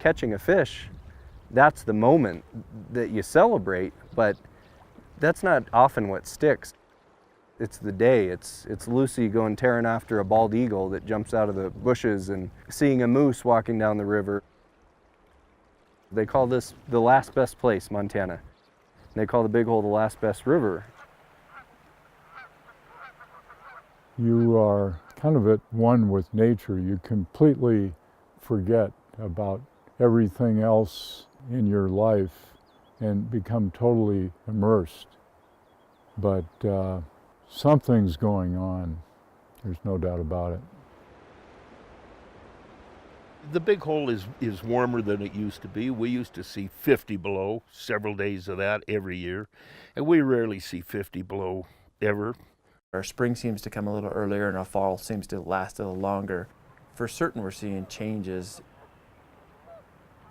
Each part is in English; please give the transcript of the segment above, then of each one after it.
catching a fish, that's the moment that you celebrate, but that's not often what sticks. It's the day. It's Lucy going tearing after a bald eagle that jumps out of the bushes and seeing a moose walking down the river. They call this the last best place, Montana. They call the Big Hole the last best river. You are kind of at one with nature. You completely forget about everything else in your life and become totally immersed. But something's going on. There's no doubt about it. The Big Hole is warmer than it used to be. We used to see 50 below, several days of that every year, and we rarely see 50 below ever. Our spring seems to come a little earlier and our fall seems to last a little longer. For certain, we're seeing changes.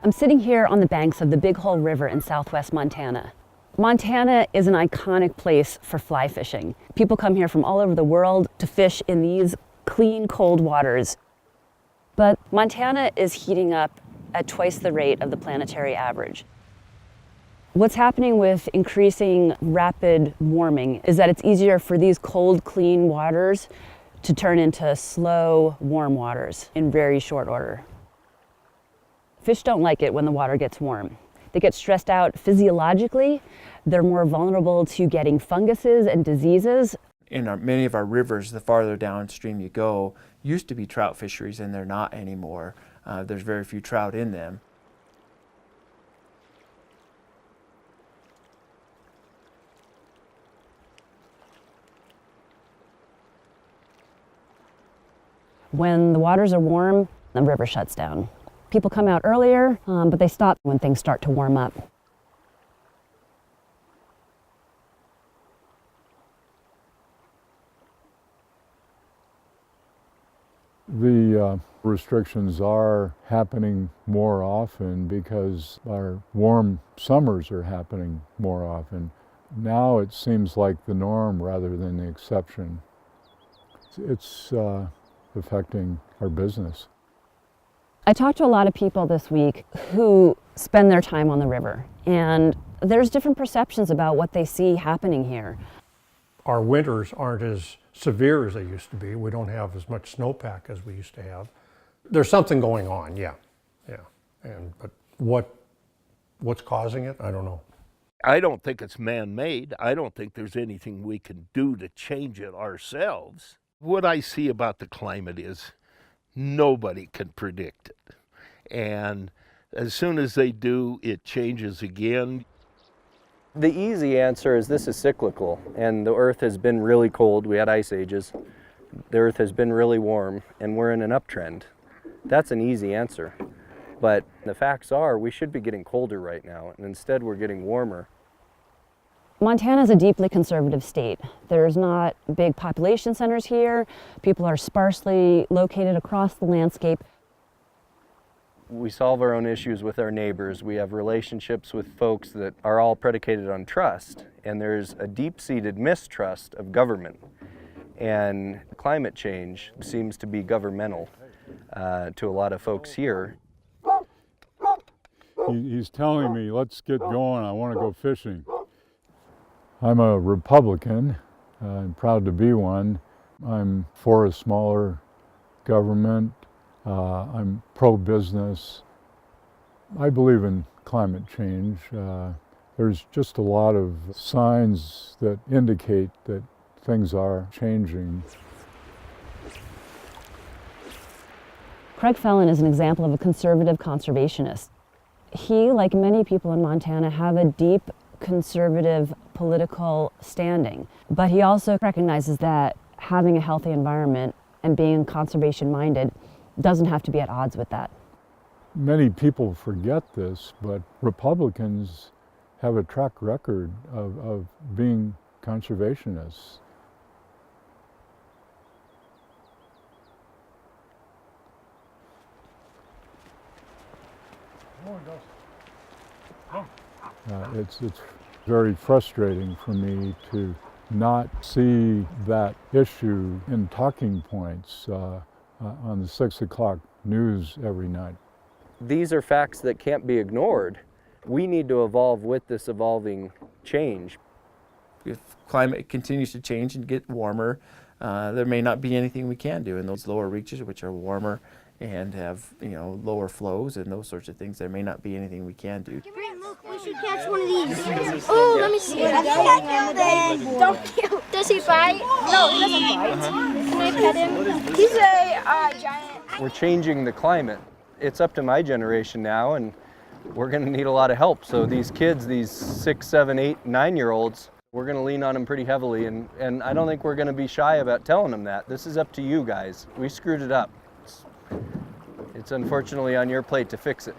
I'm sitting here on the banks of the Big Hole River in southwest Montana. Montana is an iconic place for fly fishing. People come here from all over the world to fish in these clean, cold waters. But Montana is heating up at twice the rate of the planetary average. What's happening with increasing rapid warming is that it's easier for these cold, clean waters to turn into slow, warm waters in very short order. Fish don't like it when the water gets warm. They get stressed out physiologically. They're more vulnerable to getting funguses and diseases. In many of our rivers, the farther downstream you go, used to be trout fisheries and they're not anymore. There's very few trout in them. When the waters are warm, the river shuts down. People come out earlier, but they stop when things start to warm up. The restrictions are happening more often because our warm summers are happening more often. Now it seems like the norm rather than the exception. It's affecting our business. I talked to a lot of people this week who spend their time on the river, and there's different perceptions about what they see happening here. Our winters aren't as severe as they used to be. We don't have as much snowpack as we used to have. There's something going on, yeah. But what's causing it? I don't know. I don't think it's man-made. I don't think there's anything we can do to change it ourselves. What I see about the climate is nobody can predict it. And as soon as they do, it changes again. The easy answer is this is cyclical, and the Earth has been really cold. We had ice ages. The Earth has been really warm, and we're in an uptrend. That's an easy answer. But the facts are we should be getting colder right now, and instead we're getting warmer. Montana is a deeply conservative state. There's not big population centers here. People are sparsely located across the landscape. We solve our own issues with our neighbors. We have relationships with folks that are all predicated on trust, and there's a deep-seated mistrust of government. And climate change seems to be governmental to a lot of folks here. He's telling me, let's get going, I want to go fishing. I'm a Republican. I'm proud to be one. I'm for a smaller government. I'm pro-business. I believe in climate change. There's just a lot of signs that indicate that things are changing. Craig Fellon is an example of a conservative conservationist. He, like many people in Montana, have a deep conservative political standing, but he also recognizes that having a healthy environment and being conservation-minded doesn't have to be at odds with that. Many people forget this, but Republicans have a track record of being conservationists. It's very frustrating for me to not see that issue in talking points on the 6 o'clock news every night. these are facts that can't be ignored. We need to evolve with this evolving change. If climate continues to change and get warmer, there may not be anything we can do in those lower reaches, which are warmer and have, lower flows and those sorts of things. There may not be anything we can do. Look, we should catch one of these. Oh, let me see. I think I killed it. Don't kill. Does he bite? No, he doesn't bite. Can I pet him? He's a giant. We're changing the climate. It's up to my generation now, and we're going to need a lot of help. So these kids, these 6, 7, 8, 9-year-olds, we're going to lean on them pretty heavily, and I don't think we're going to be shy about telling them that. This is up to you guys. We screwed it up. It's unfortunately on your plate to fix it.